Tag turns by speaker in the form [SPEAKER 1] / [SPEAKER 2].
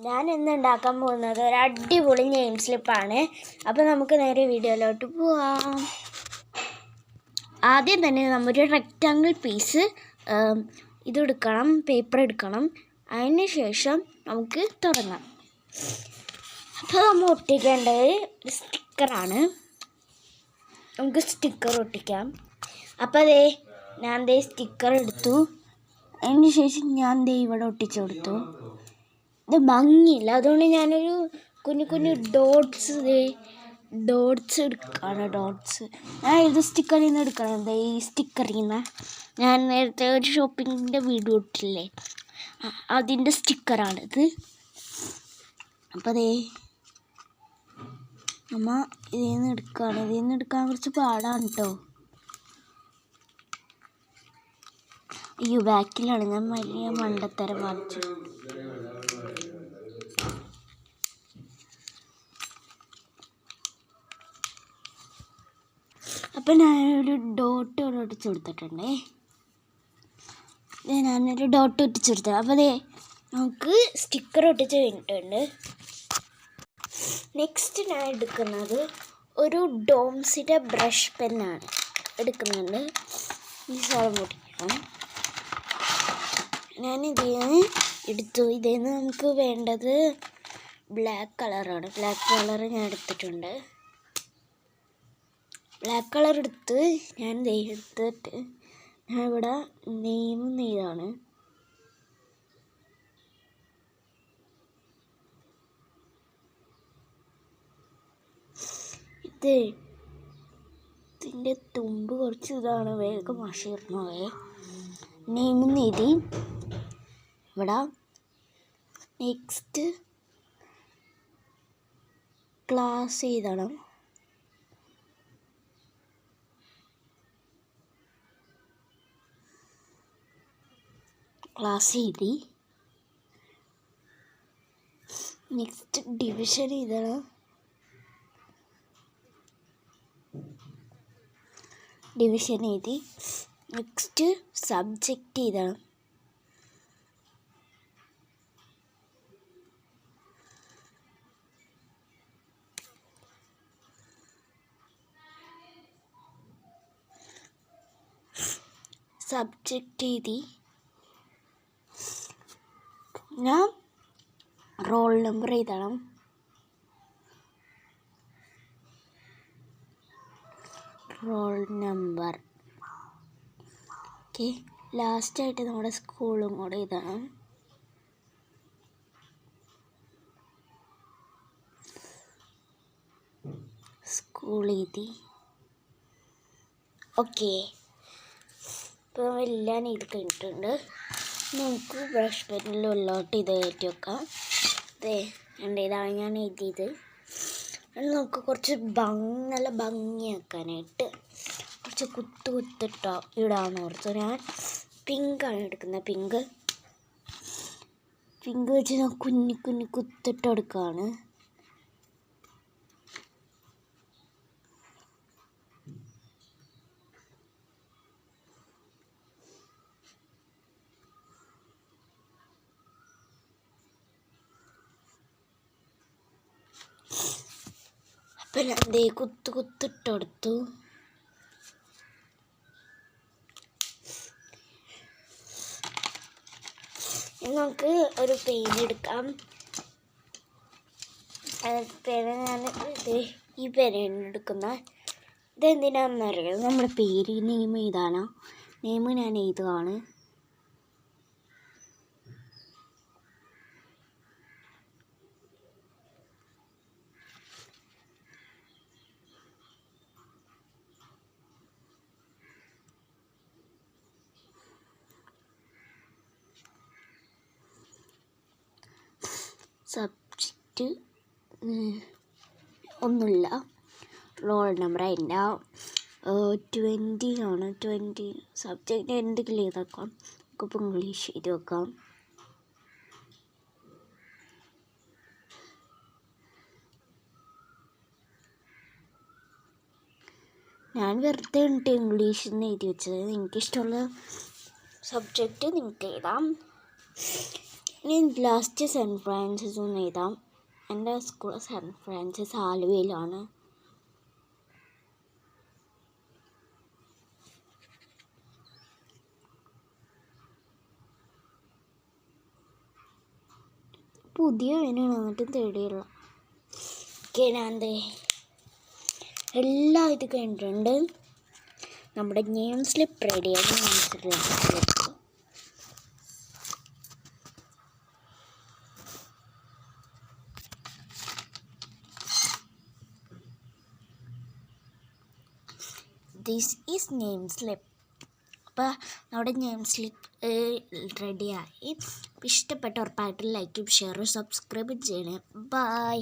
[SPEAKER 1] ഞാൻ ഇന്ന് ഉണ്ടാക്കാൻ പോകുന്നത് ഒരു അടിപൊളി നെയിം സ്ലിപ്പാണ്. അപ്പോൾ നമുക്ക് നേരെ വീഡിയോയിലോട്ട് പോവാം. ആദ്യം തന്നെ നമ്മൊരു റെക്റ്റാങ്കിൾ പീസ് ഇതെടുക്കണം, പേപ്പർ എടുക്കണം. അതിന് ശേഷം നമുക്ക് തുടങ്ങാം. അപ്പോൾ നമ്മൾ ഒട്ടിക്കേണ്ടത് ഒരു സ്റ്റിക്കറാണ്. നമുക്ക് സ്റ്റിക്കർ ഒട്ടിക്കാം. അപ്പോൾ ഞാൻ സ്റ്റിക്കർ എടുത്തു. അതിന് ശേഷം ഞാൻ ഇവിടെ ഒട്ടിച്ചു കൊടുത്തു. ഇത് ഭംഗിയില്ല, അതുകൊണ്ട് ഞാനൊരു കുഞ്ഞു കുഞ്ഞു ഡോട്ട്സ് എടുക്കുകയാണ്. ഞാൻ ഇത് സ്റ്റിക്കറിൽ നിന്ന് എടുക്കണം. ഈ സ്റ്റിക്കറിൽ നിന്ന് ഞാൻ നേരത്തെ ഒരു ഷോപ്പിങ്ങിൻ്റെ വീഡിയോ ഇട്ടില്ലേ, അതിൻ്റെ സ്റ്റിക്കറാണിത്. അപ്പോൾ നമ്മ ഇതിൽ നിന്ന് എടുക്കുകയാണ്. ഇതിൽ നിന്ന് എടുക്കാൻ കുറച്ച് പാടാണ് കേട്ടോ. അയ്യോ, ബാക്കിലാണ്, ഞാൻ വലിയ മണ്ടത്തരം വാങ്ങിച്ചു. അപ്പം ഞാനൊരു ഡോട്ട് ഒട്ടിച്ചു കൊടുത്തിട്ടുണ്ടേ. ഞാനൊരു ഡോട്ട് ഒട്ടിച്ചു കൊടുത്തത്. അപ്പോൾ നമുക്ക് സ്റ്റിക്കർ ഒട്ടിച്ച് കഴിഞ്ഞിട്ടുണ്ട്. നെക്സ്റ്റ് ഞാൻ എടുക്കുന്നത് ഒരു ഡോംസിൻ്റെ ബ്രഷ് പെന്നാണ് എടുക്കുന്നുണ്ട്. ഈ സാധനം പൊട്ടിക്കണം. ഞാൻ ഇതിന് എടുത്തു. ഇതിന് നമുക്ക് വേണ്ടത് ബ്ലാക്ക് കളറാണ്. ബ്ലാക്ക് കളർ ഞാൻ എടുത്തിട്ടുണ്ട്. ബ്ലാക്ക് കളർ എടുത്ത് ഞാൻ എടുത്തിട്ട് ഞാൻ ഇവിടെ നെയിം നെയ്താണ്. ഇതിൻ്റെ തുമ്പ് കുറച്ച് ഇതാണ്, വേഗം മഷിർന്നോയെ. നെയിം നെയ്തി ഇവിടെ. നെക്സ്റ്റ് ക്ലാസ് എഴുതണം. ക്ലാസ് എഴുതി. നെക്സ്റ്റ് ഡിവിഷൻ എഴുതണം. ഡിവിഷൻ എഴുതി. നെക്സ്റ്റ് സബ്ജക്റ്റ് എഴുതണം. സബ്ജക്റ്റ് എഴുതി. ഞാൻ റോൾ നമ്പർ എഴുതണം. Roll number. ഓക്കെ, ലാസ്റ്റായിട്ട് നമ്മുടെ സ്കൂളും കൂടെ എഴുതണം. സ്കൂൾ എഴുതി. ഓക്കെ, ഇപ്പോൾ എല്ലാം എഴുതി കഴിഞ്ഞിട്ടുണ്ട്. നമുക്ക് ബ്രഷ് പെന്നിൽ ഉള്ളോട്ട് ഇത് കയറ്റി വെക്കാം. ഇതാണ് ഞാൻ എഴുതിയത്. നമുക്ക് കുറച്ച് നല്ല ഭംഗിയാക്കാനായിട്ട് കുറച്ച് കുത്തിട്ടോ ഇടാന്ന് ഓർത്തു. ഞാൻ പിങ്കാണ് എടുക്കുന്നത്. പിങ്ക് വെച്ച് ഞാൻ കുഞ്ഞി കുത്തിട്ട് എടുക്കുകയാണ്. അപ്പം ഞാൻ കുത്തിട്ടെടുത്തു. നമുക്ക് ഒരു പെയിൻ എടുക്കാം. ഞാൻ ഈ പെയിനാണ് എടുക്കുന്നത്. ഇതെന്തിനാണെന്നറിയാം, നമ്മുടെ പേര് നെയിം എഴുതാനോ. നെയിം ഞാൻ എഴുതുകയാണ്. സബ്ജക്റ്റ് ഒന്നുമില്ല. റോൾ നമ്പർ അതിൻ്റെ 20 ആണ്. 20 സബ്ജക്റ്റ് എന്തെങ്കിലും എഴുതാക്കാം. നമുക്കിപ്പോൾ ഇംഗ്ലീഷ് എഴുതി വെക്കാം. ഞാൻ വെറുതെ ഇംഗ്ലീഷിൽ നിന്ന് എഴുതി വെച്ചത്. എനിക്കിഷ്ടമുള്ള സബ്ജക്റ്റ് നിങ്ങൾക്ക് എഴുതാം. ഇനി ലാസ്റ്റ് സെൻറ്റ് ഫ്രാൻസിസ് ഒന്ന് എഴുതാം. എൻ്റെ സ്കൂൾ സെൻറ്റ് ഫ്രാൻസിസ് ആലുവയിലാണ്. പുതിയ വേനാണ് എന്നിട്ടും തേടിയുള്ള. ഓക്കെ, ഞാൻ എല്ലാം ഇത് കഴിഞ്ഞിട്ടുണ്ട്. നമ്മുടെ നെയിം സ്ലിപ്പ് റെഡിയാണ്. This is name slip. അപ്പോൾ നമ്മുടെ നെയിം സ്ലിപ്പ് റെഡിയായി. ഇഷ്ടപ്പെട്ട ഉറപ്പായിട്ടും ലൈക്കും ഷെയറും സബ്സ്ക്രൈബും ചെയ്യണേ. ബൈ.